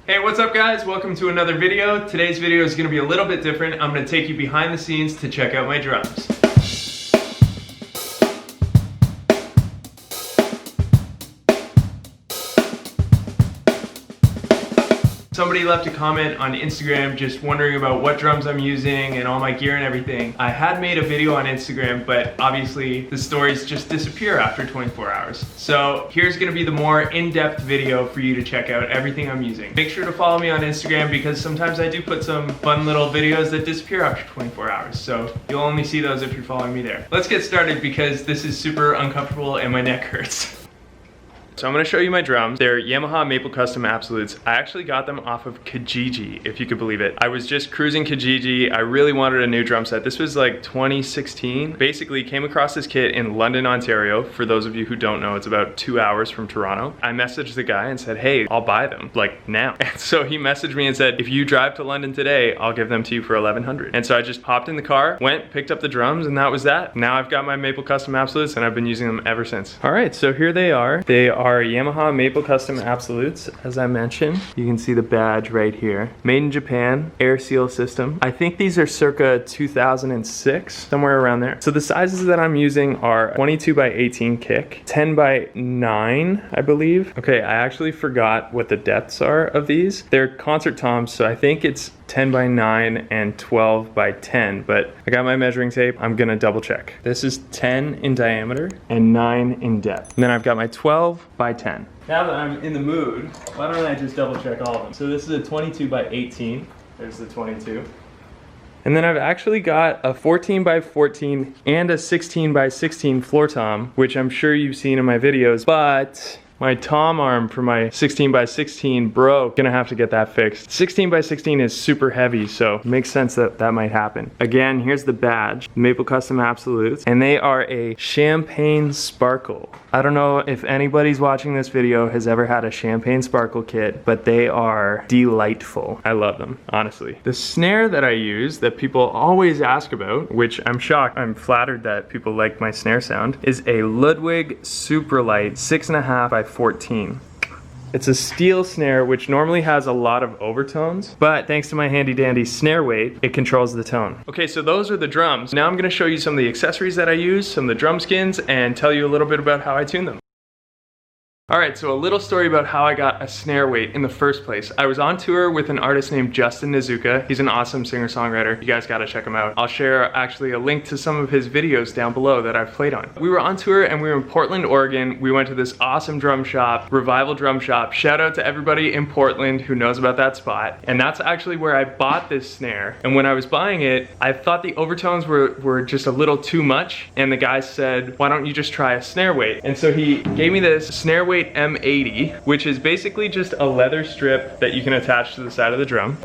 Hey, what's up guys? Welcome to another video. Today's video is gonna be a little bit different. I'm gonna take you behind the scenes to check out my drums. Somebody left a comment on Instagram just wondering about what drums I'm using and all my gear and everything. I had made a video on Instagram, but obviously the stories just disappear after 24 hours. So here's gonna be the more in-depth video for you to check out everything I'm using. Make sure to follow me on Instagram because sometimes I do put some fun little videos that disappear after 24 hours. So you'll only see those if you're following me there. Let's get started because this is super uncomfortable and my neck hurts. So I'm gonna show you my drums. They're Yamaha Maple Custom Absolutes. I actually got them off of Kijiji, if you could believe it. I was just cruising Kijiji. I really wanted a new drum set. This was like 2016. Basically came across this kit in London, Ontario. For those of you who don't know, it's about 2 hours from Toronto. I messaged the guy and said, hey, I'll buy them, like now. And so he messaged me and said, if you drive to London today, I'll give them to you for 1,100. And so I just hopped in the car, went, picked up the drums, and that was that. Now I've got my Maple Custom Absolutes and I've been using them ever since. All right, so here they are. They are Yamaha Maple Custom Absolutes, as I mentioned. You can see the badge right here. Made in Japan, air seal system. I think these are circa 2006, somewhere around there. So the sizes that I'm using are 22 by 18 kick, 10 by 9, I believe. Okay, I actually forgot what the depths are of these. They're concert toms, so I think it's 10 by 9 and 12 by 10, but I got my measuring tape. I'm gonna double check. This is 10 in diameter and 9 in depth. And then I've got my 12 by 10. Now that I'm in the mood, why don't I just double check all of them? So this is a 22 by 18. There's the 22. And then I've actually got a 14 by 14 and a 16 by 16 floor tom, which I'm sure you've seen in my videos, but my tom arm for my 16 by 16 broke. Gonna have to get that fixed. 16 by 16 is super heavy, so it makes sense that that might happen. Again, here's the badge, Maple Custom Absolutes, and they are a champagne sparkle. I don't know if anybody's watching this video has ever had a champagne sparkle kit, but they are delightful. I love them, honestly. The snare that I use that people always ask about, which I'm shocked, I'm flattered that people like my snare sound, is a Ludwig Superlight 6.5 by 14. It's a steel snare which normally has a lot of overtones, but thanks to my handy dandy snare weight, it controls the tone. Okay, so those are the drums. Now I'm gonna show you some of the accessories that I use, some of the drum skins, and tell you a little bit about how I tune them. Alright, so a little story about how I got a snare weight in the first place. I was on tour with an artist named Justin Nozuka. He's an awesome singer-songwriter. You guys gotta check him out. I'll share actually a link to some of his videos down below that I've played on. We were on tour and we were in Portland, Oregon. We went to this awesome drum shop, Revival Drum Shop. Shout out to everybody in Portland who knows about that spot. And that's actually where I bought this snare. And when I was buying it, I thought the overtones were just a little too much. And the guy said, why don't you just try a snare weight? And so he gave me this snare weight M80, which is basically just a leather strip that you can attach to the side of the drum.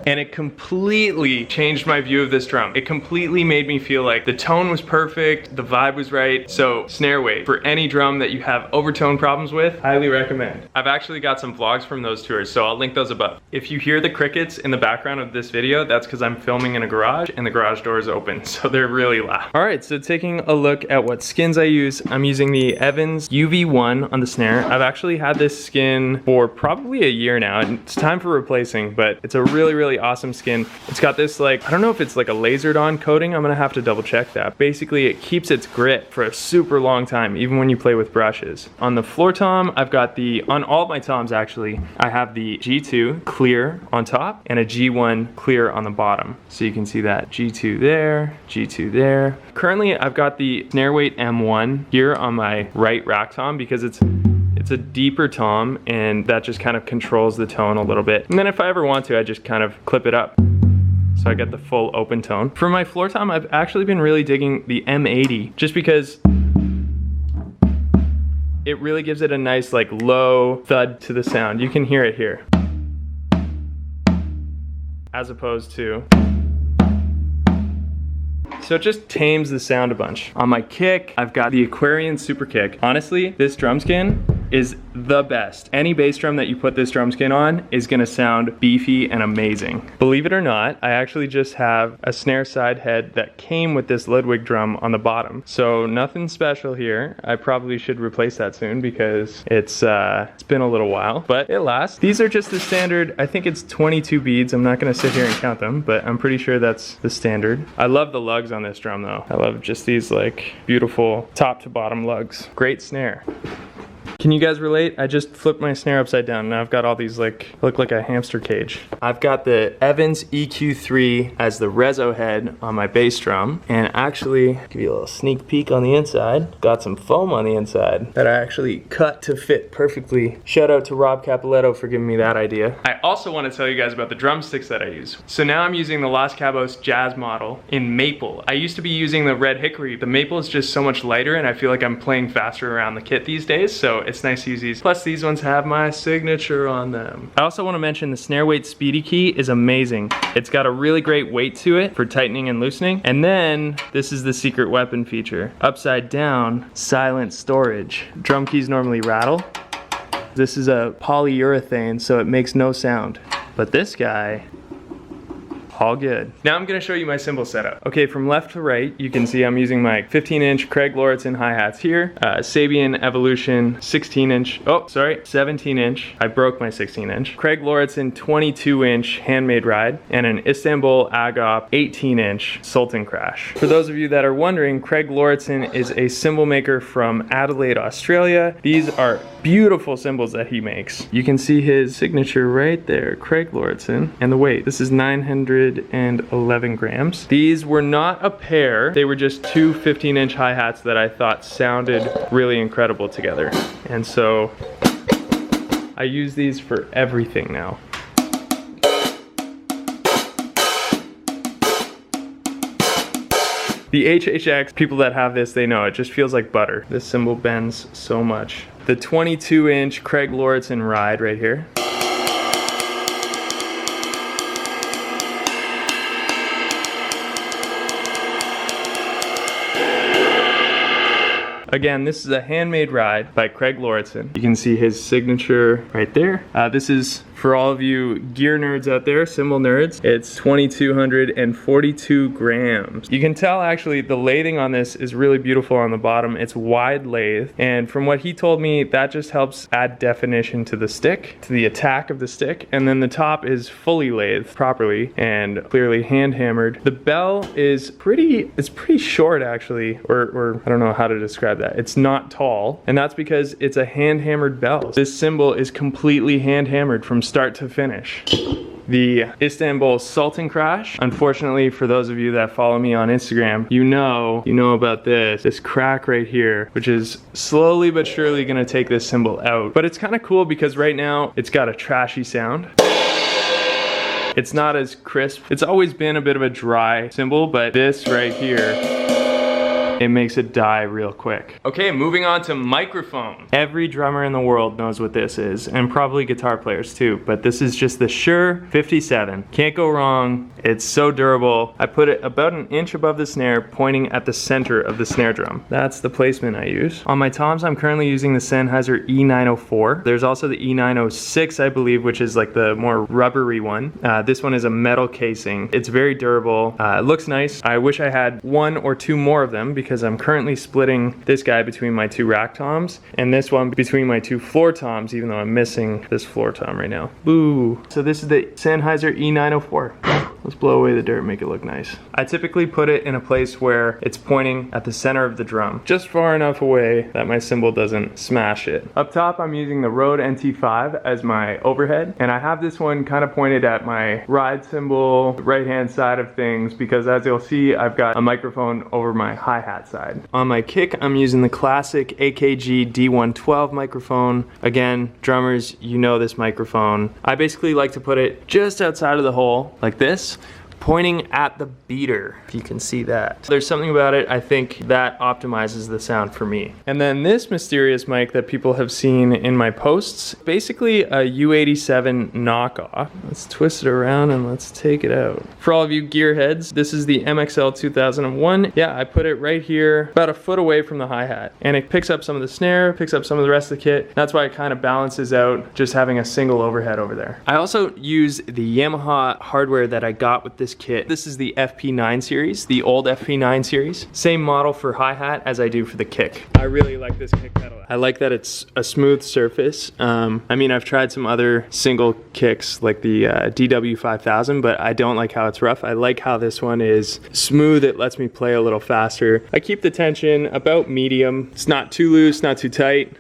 And it completely changed my view of this drum. It completely made me feel like the tone was perfect, the vibe was right. So snare weight, for any drum that you have overtone problems with, highly recommend. I've actually got some vlogs from those tours, so I'll link those above. If you hear the crickets in the background of this video, that's because I'm filming in a garage and the garage door is open, so they're really loud. All right, so taking a look at what skins I use, I'm using the Evans UV1 on the snare. I've actually had this skin for probably a year now, and it's time for replacing, but it's a really awesome skin. It's got this, like, I don't know if it's like a lasered on coating. I'm gonna have to double check that. Basically, it keeps its grip for a super long time, even when you play with brushes. On the floor tom, I've got on all of my toms actually, I have the G2 clear on top and a G1 clear on the bottom. So you can see that G2 there, G2 there. Currently, I've got the snare weight M1 here on my right rack tom because it's a deeper tom and that just kind of controls the tone a little bit. And then if I ever want to, I just kind of clip it up so I get the full open tone. For my floor tom, I've actually been really digging the M80 just because it really gives it a nice like low thud to the sound. You can hear it here. As opposed to, so it just tames the sound a bunch. On my kick, I've got the Aquarian Super Kick. Honestly, this drum skin is the best. Any bass drum that you put this drum skin on is gonna sound beefy and amazing. Believe it or not, I actually just have a snare side head that came with this Ludwig drum on the bottom. So nothing special here. I probably should replace that soon because it's been a little while, but it lasts. These are just the standard, I think it's 22 beads. I'm not gonna sit here and count them, but I'm pretty sure that's the standard. I love the lugs on this drum though. I love just these like beautiful top to bottom lugs. Great snare. Can you guys relate? I just flipped my snare upside down and now I've got all these like, look like a hamster cage. I've got the Evans EQ3 as the reso head on my bass drum, and actually, give you a little sneak peek on the inside, got some foam on the inside that I actually cut to fit perfectly. Shout out to Rob Capoletto for giving me that idea. I also want to tell you guys about the drumsticks that I use. So now I'm using the Los Cabos Jazz model in maple. I used to be using the red hickory. The maple is just so much lighter and I feel like I'm playing faster around the kit these days, so it's nice to use these. Plus these ones have my signature on them. I also want to mention the snare weight speedy key is amazing. It's got a really great weight to it for tightening and loosening. And then this is the secret weapon feature. Upside down, silent storage. Drum keys normally rattle. This is a polyurethane, so it makes no sound. But this guy, all good. Now I'm gonna show you my cymbal setup. Okay, from left to right, you can see I'm using my 15-inch Craig Lauritsen hi-hats here, Sabian Evolution 16-inch, 17-inch, I broke my 16-inch, Craig Lauritsen 22-inch handmade ride, and an Istanbul Agop 18-inch Sultan Crash. For those of you that are wondering, Craig Lauritsen is a cymbal maker from Adelaide, Australia. These are beautiful cymbals that he makes. You can see his signature right there, Craig Lauritsen, and the weight. This is 911 grams. These were not a pair, they were just two 15-inch hi-hats that I thought sounded really incredible together. And so I use these for everything now. The HHX, people that have this, they know it just feels like butter. This cymbal bends so much. The 22-inch Craig Lauritsen ride right here. Again, this is a handmade ride by Craig Lauritsen. You can see his signature right there. This is, for all of you gear nerds out there, cymbal nerds, it's 2,242 grams. You can tell actually the lathing on this is really beautiful on the bottom. It's wide lathe, and from what he told me, that just helps add definition to the stick, to the attack of the stick, and then the top is fully lathed properly and clearly hand hammered. The bell is pretty short actually, or I don't know how to describe that. It's not tall, and that's because it's a hand hammered bell. This cymbal is completely hand hammered from start to finish. The Istanbul Sultan Crash, unfortunately for those of you that follow me on Instagram, you know about this crack right here, which is slowly but surely gonna take this cymbal out. But it's kind of cool because right now it's got a trashy sound. It's not as crisp. It's always been a bit of a dry cymbal, but this right here, it makes it die real quick. Okay, moving on to microphone. Every drummer in the world knows what this is, and probably guitar players too, but this is just the Shure 57. Can't go wrong, it's so durable. I put it about an inch above the snare, pointing at the center of the snare drum. That's the placement I use. On my toms, I'm currently using the Sennheiser E904. There's also the E906, I believe, which is like the more rubbery one. This one is a metal casing. It's very durable, it looks nice. I wish I had one or two more of them because I'm currently splitting this guy between my two rack toms and this one between my two floor toms, even though I'm missing this floor tom right now. Boo. So this is the Sennheiser E904. Let's blow away the dirt, make it look nice. I typically put it in a place where it's pointing at the center of the drum, just far enough away that my cymbal doesn't smash it. Up top, I'm using the Rode NT5 as my overhead, and I have this one kind of pointed at my ride cymbal, right-hand side of things, because as you'll see, I've got a microphone over my hi-hat side. On my kick, I'm using the classic AKG D112 microphone. Again, drummers, you know this microphone. I basically like to put it just outside of the hole, like this, pointing at the beater, if you can see that. There's something about it, I think, that optimizes the sound for me. And then this mysterious mic that people have seen in my posts, basically a U87 knockoff. Let's twist it around and let's take it out. For all of you gearheads, this is the MXL 2001. Yeah, I put it right here, about a foot away from the hi-hat. And it picks up some of the snare, picks up some of the rest of the kit. That's why it kind of balances out just having a single overhead over there. I also use the Yamaha hardware that I got with this kit. This is the FP9 series, the old FP9 series. Same model for hi-hat as I do for the kick. I really like this kick pedal. I like that it's a smooth surface. I mean, I've tried some other single kicks like the DW5000, but I don't like how it's rough. I like how this one is smooth. It lets me play a little faster. I keep the tension about medium. It's not too loose, not too tight.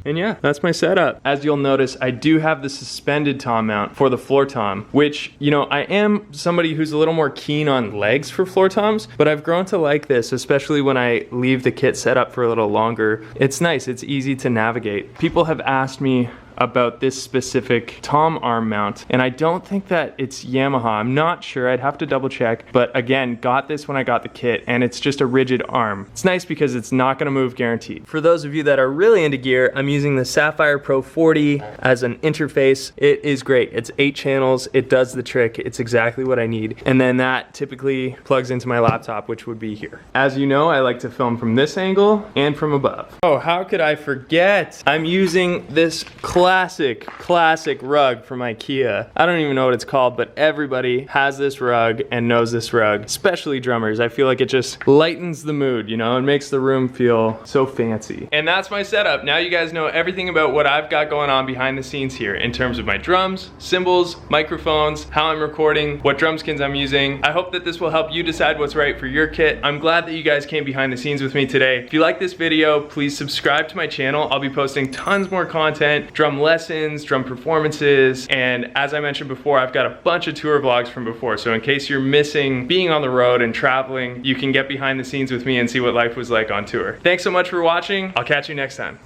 And yeah, that's my setup. As you'll notice, I do have the suspended tom mount for the floor tom, which, you know, I am somebody who's a little more keen on legs for floor toms, but I've grown to like this, especially when I leave the kit set up for a little longer. It's nice, it's easy to navigate. People have asked me about this specific tom arm mount, and I don't think that it's Yamaha. I'm not sure, I'd have to double check, but again, got this when I got the kit, and it's just a rigid arm. It's nice because it's not gonna move guaranteed. For those of you that are really into gear, I'm using the Sapphire Pro 40 as an interface. It is great. It's 8 channels, it does the trick, it's exactly what I need, and then that typically plugs into my laptop, which would be here. As you know, I like to film from this angle and from above. Oh, how could I forget? I'm using this classic rug from IKEA. I don't even know what it's called, but everybody has this rug and knows this rug, especially drummers. I feel like it just lightens the mood, you know, and makes the room feel so fancy. And that's my setup. Now you guys know everything about what I've got going on behind the scenes here in terms of my drums, cymbals, microphones, how I'm recording, what drum skins I'm using. I hope that this will help you decide what's right for your kit. I'm glad that you guys came behind the scenes with me today. If you like this video, please subscribe to my channel. I'll be posting tons more content, drum lessons, drum performances, and as I mentioned before, I've got a bunch of tour vlogs from before, so in case you're missing being on the road and traveling, you can get behind the scenes with me and see what life was like on tour. Thanks so much for watching. I'll catch you next time.